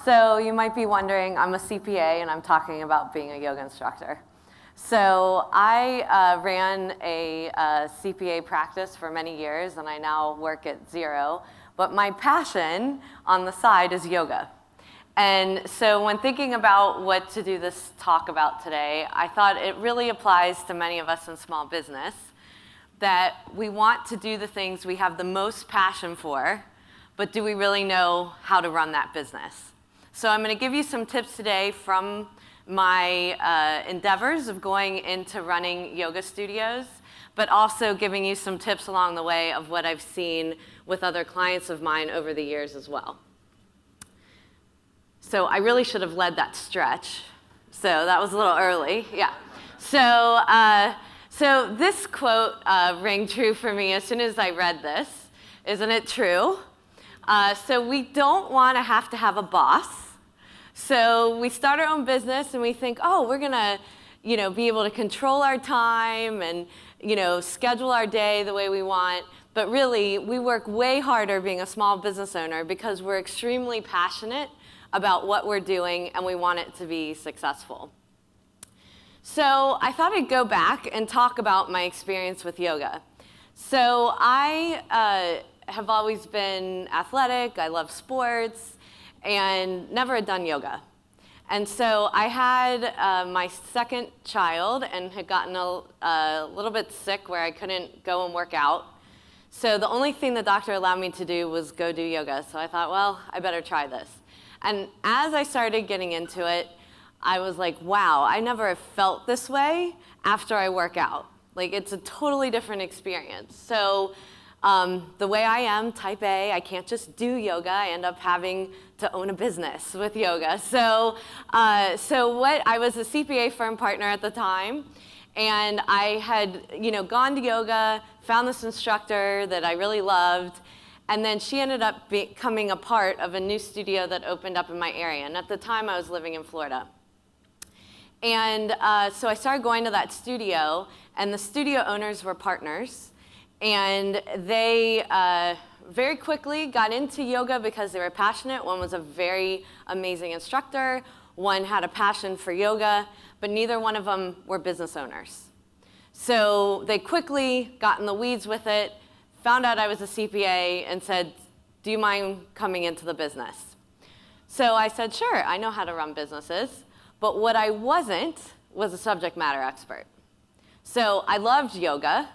So you might be wondering, I'm a CPA and I'm talking about being a yoga instructor. So I ran a CPA practice for many years and I now work at Xero, but my passion on the side is yoga. And so when thinking about what to do this talk about today, I thought it really applies to many of us in small business, that we want to do the things we have the most passion for, but do we really know how to run that business? So I'm going to give you some tips today from my endeavors of going into running yoga studios, but also giving you some tips along the way of what I've seen with other clients of mine over the years as well. So I really should have led that stretch. So that was a little early, yeah. So this quote rang true for me as soon as I read this. Isn't it true? So we don't want to have a boss. So we start our own business and we think, oh, we're gonna, be able to control our time and, schedule our day the way we want. But really, we work way harder being a small business owner because we're extremely passionate about what we're doing and we want it to be successful. So I thought I'd go back and talk about my experience with yoga. So I have always been athletic, I love sports, and never had done yoga. And so I had my second child and had gotten a little bit sick where I couldn't go and work out. So the only thing the doctor allowed me to do was go do yoga. So I thought, well, I better try this. And as I started getting into it, I was like, wow, I never have felt this way after I work out. Like, it's a totally different experience. So the way I am, type A, I can't just do yoga. I end up having to own a business with yoga. So I was a CPA firm partner at the time, and I had gone to yoga, found this instructor that I really loved, and then she ended up becoming a part of a new studio that opened up in my area. And at the time, I was living in Florida. And so I started going to that studio, and the studio owners were partners. And they very quickly got into yoga because they were passionate. One was a very amazing instructor. One had a passion for yoga, but neither one of them were business owners. So they quickly got in the weeds with it, found out I was a CPA, and said, do you mind coming into the business? So I said, sure, I know how to run businesses. But what I wasn't was a subject matter expert. So I loved yoga,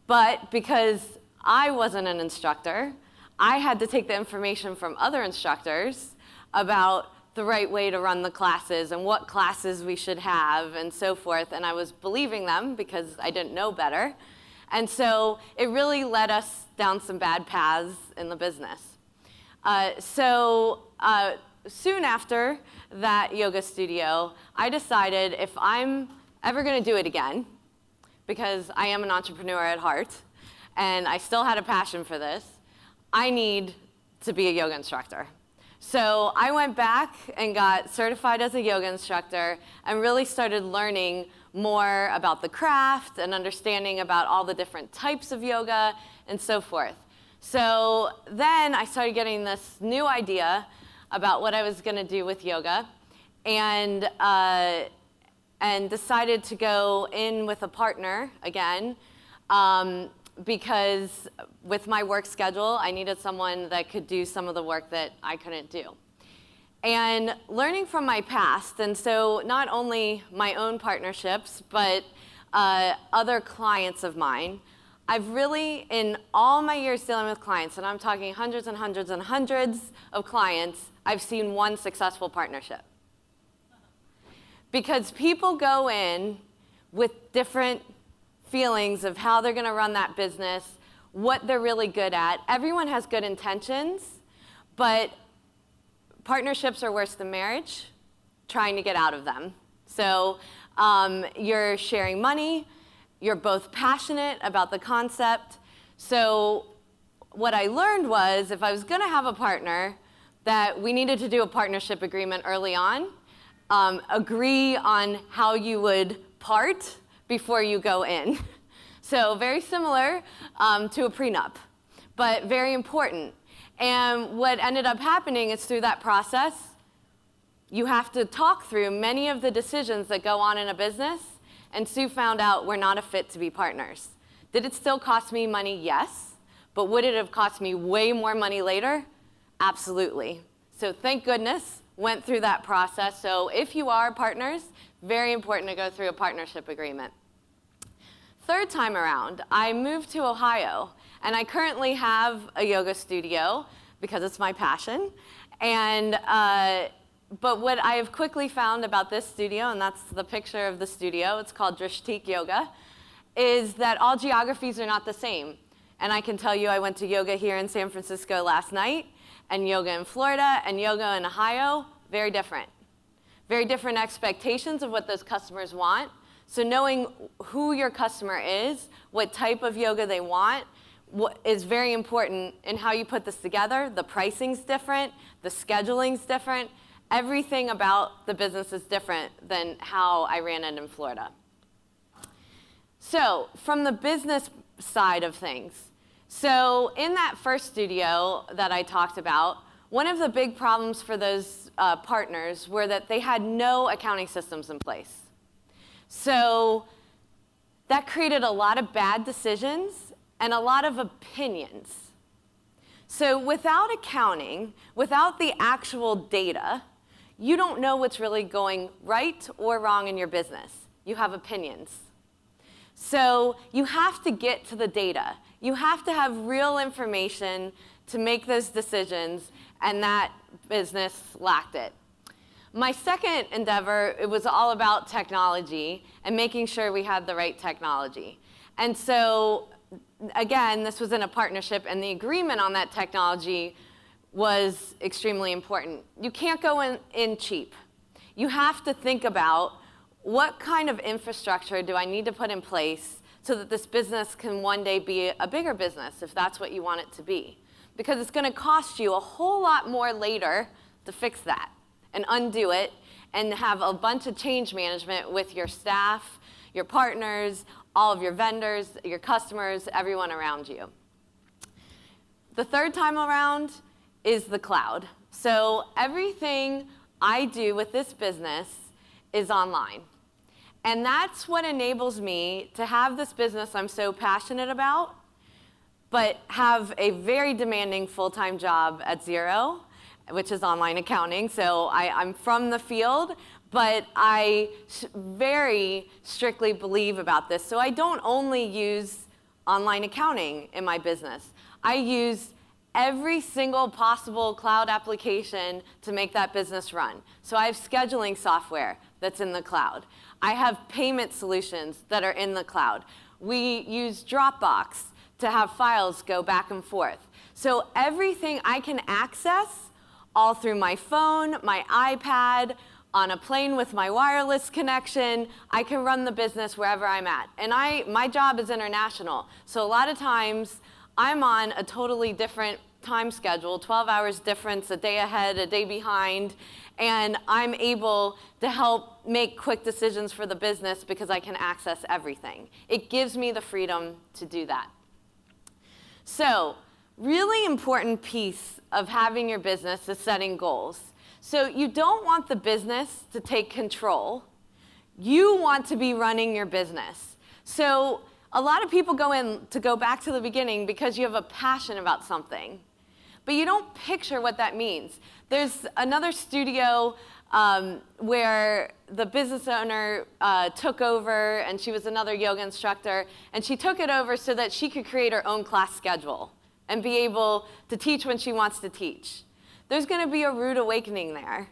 but because I wasn't an instructor, I had to take the information from other instructors about the right way to run the classes and what classes we should have and so forth. And I was believing them because I didn't know better. And so it really led us down some bad paths in the business. Soon after that yoga studio, I decided if I'm ever going to do it again, because I am an entrepreneur at heart, and I still had a passion for this, I need to be a yoga instructor. So I went back and got certified as a yoga instructor and really started learning more about the craft and understanding about all the different types of yoga and so forth. So then I started getting this new idea about what I was going to do with yoga, and decided to go in with a partner again, because with my work schedule, I needed someone that could do some of the work that I couldn't do. And learning from my past, and so not only my own partnerships, but other clients of mine, I've really, in all my years dealing with clients, and I'm talking hundreds and hundreds and hundreds of clients, I've seen one successful partnership. Because people go in with different feelings of how they're going to run that business, what they're really good at. Everyone has good intentions, but partnerships are worse than marriage, trying to get out of them. So you're sharing money. You're both passionate about the concept. So what I learned was if I was going to have a partner, that we needed to do a partnership agreement early on, agree on how you would part before you go in. So very similar to a prenup, but very important. And what ended up happening is through that process, you have to talk through many of the decisions that go on in a business, and Sue found out we're not a fit to be partners. Did it still cost me money? Yes. But would it have cost me way more money later? Absolutely. So thank goodness, went through that process. So if you are partners, very important to go through a partnership agreement. Third time around, I moved to Ohio, and I currently have a yoga studio because it's my passion. And but what I have quickly found about this studio, and that's the picture of the studio, it's called Drishtik Yoga, is that all geographies are not the same. And I can tell you I went to yoga here in San Francisco last night, and yoga in Florida, and yoga in Ohio, very different. Very different expectations of what those customers want. So knowing who your customer is, what type of yoga they want, is very important in how you put this together. The pricing's different, the scheduling's different. Everything about the business is different than how I ran it in Florida. So from the business side of things, so in that first studio that I talked about, one of the big problems for those partners were that they had no accounting systems in place. So that created a lot of bad decisions and a lot of opinions. So without accounting, without the actual data, you don't know what's really going right or wrong in your business. You have opinions. So you have to get to the data. You have to have real information to make those decisions, and that business lacked it. My second endeavor, it was all about technology and making sure we had the right technology. And so, again, this was in a partnership, and the agreement on that technology was extremely important. You can't go in cheap. You have to think about what kind of infrastructure do I need to put in place so that this business can one day be a bigger business, if that's what you want it to be. Because it's going to cost you a whole lot more later to fix that and undo it and have a bunch of change management with your staff, your partners, all of your vendors, your customers, everyone around you. The third time around is the cloud. So everything I do with this business is online. And that's what enables me to have this business I'm so passionate about, but have a very demanding full-time job at Xero, which is online accounting. So I'm from the field, but I very strictly believe about this. So I don't only use online accounting in my business. I use every single possible cloud application to make that business run. So I have scheduling software that's in the cloud. I have payment solutions that are in the cloud. We use Dropbox to have files go back and forth. So everything I can access all through my phone, my iPad, on a plane with my wireless connection, I can run the business wherever I'm at. And my job is international. So a lot of times I'm on a totally different time schedule, 12 hours difference, a day ahead, a day behind, and I'm able to help make quick decisions for the business because I can access everything. It gives me the freedom to do that. So, really important piece of having your business is setting goals. So you don't want the business to take control. You want to be running your business. So a lot of people go back to the beginning because you have a passion about something. But you don't picture what that means. There's another studio where the business owner took over, and she was another yoga instructor, and she took it over so that she could create her own class schedule and be able to teach when she wants to teach. There's going to be a rude awakening there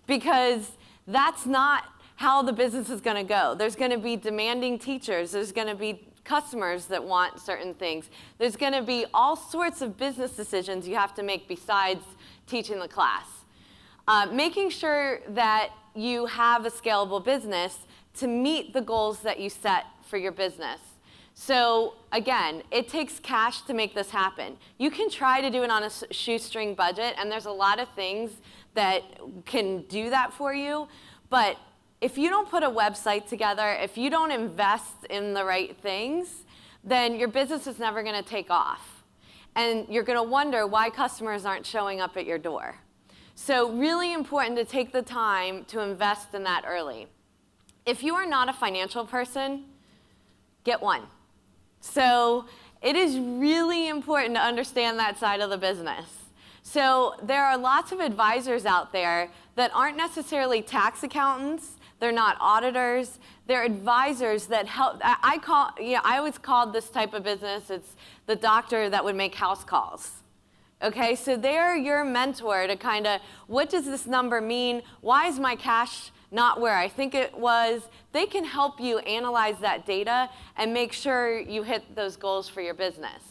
because that's not how the business is going to go. There's going to be demanding teachers. There's going to be customers that want certain things. There's going to be all sorts of business decisions you have to make besides teaching the class. Making sure that you have a scalable business to meet the goals that you set for your business. So again, it takes cash to make this happen. You can try to do it on a shoestring budget, and there's a lot of things that can do that for you, but if you don't put a website together, if you don't invest in the right things, then your business is never going to take off. And you're going to wonder why customers aren't showing up at your door. So really important to take the time to invest in that early. If you are not a financial person, get one. So it is really important to understand that side of the business. So there are lots of advisors out there that aren't necessarily tax accountants. They're not auditors. They're advisors that help. I always called this type of business, it's the doctor that would make house calls. Okay, so they're your mentor to kind of, what does this number mean? Why is my cash not where I think it was? They can help you analyze that data and make sure you hit those goals for your business.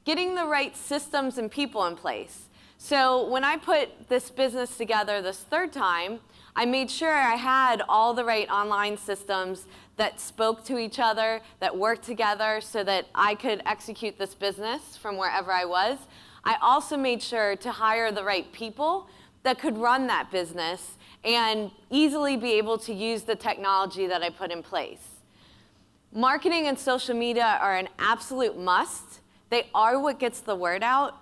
Getting the right systems and people in place. So when I put this business together this third time, I made sure I had all the right online systems that spoke to each other, that worked together so that I could execute this business from wherever I was. I also made sure to hire the right people that could run that business and easily be able to use the technology that I put in place. Marketing and social media are an absolute must. They are what gets the word out.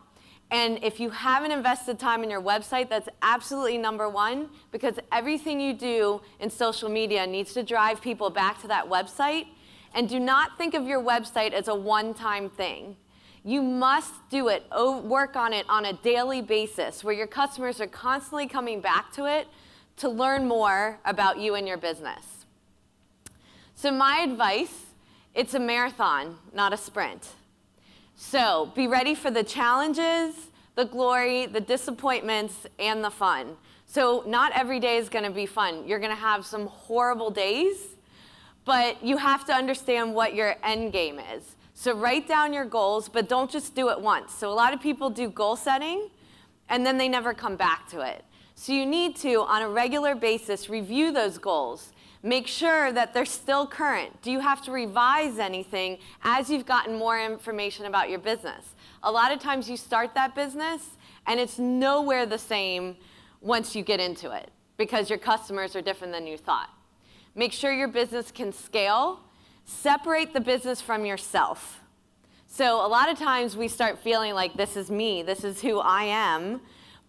And if you haven't invested time in your website, that's absolutely number one, because everything you do in social media needs to drive people back to that website. And do not think of your website as a one-time thing. You must do it, work on it on a daily basis where your customers are constantly coming back to it to learn more about you and your business. So my advice, it's a marathon, not a sprint. So be ready for the challenges, the glory, the disappointments, and the fun. So not every day is going to be fun. You're going to have some horrible days, but you have to understand what your end game is. So write down your goals, but don't just do it once. So a lot of people do goal setting, and then they never come back to it. So you need to, on a regular basis, review those goals. Make sure that they're still current. Do you have to revise anything as you've gotten more information about your business? A lot of times you start that business, and it's nowhere the same once you get into it, because your customers are different than you thought. Make sure your business can scale. Separate the business from yourself. So a lot of times we start feeling like this is me, this is who I am,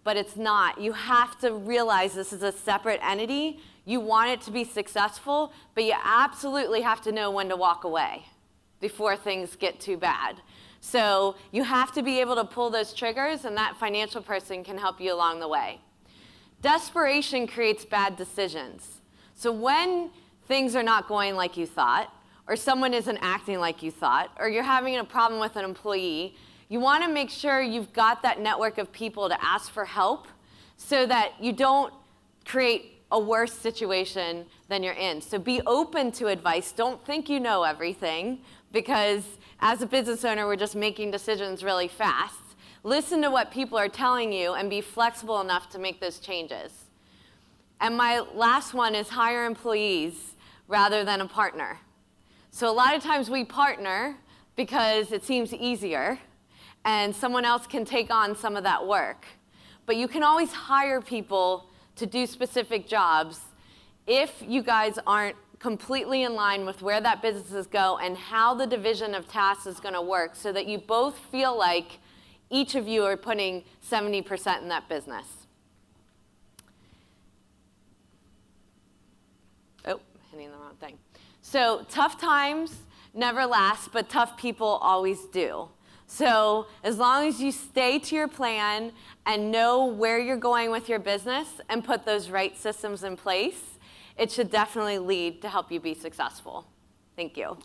but it's not. You have to realize this is a separate entity. You want it to be successful, but you absolutely have to know when to walk away before things get too bad. So you have to be able to pull those triggers, and that financial person can help you along the way. Desperation creates bad decisions. So when things are not going like you thought, or someone isn't acting like you thought, or you're having a problem with an employee, you want to make sure you've got that network of people to ask for help so that you don't create a worse situation than you're in. So be open to advice. Don't think you know everything, because as a business owner, we're just making decisions really fast. Listen to what people are telling you and be flexible enough to make those changes. And my last one is hire employees rather than a partner. So a lot of times we partner because it seems easier and someone else can take on some of that work. But you can always hire people to do specific jobs if you guys aren't completely in line with where that business go and how the division of tasks is going to work, so that you both feel like each of you are putting 70% in that business. Oh, hitting the wrong thing. So tough times never last, but tough people always do. So as long as you stay to your plan and know where you're going with your business and put those right systems in place, it should definitely lead to help you be successful. Thank you.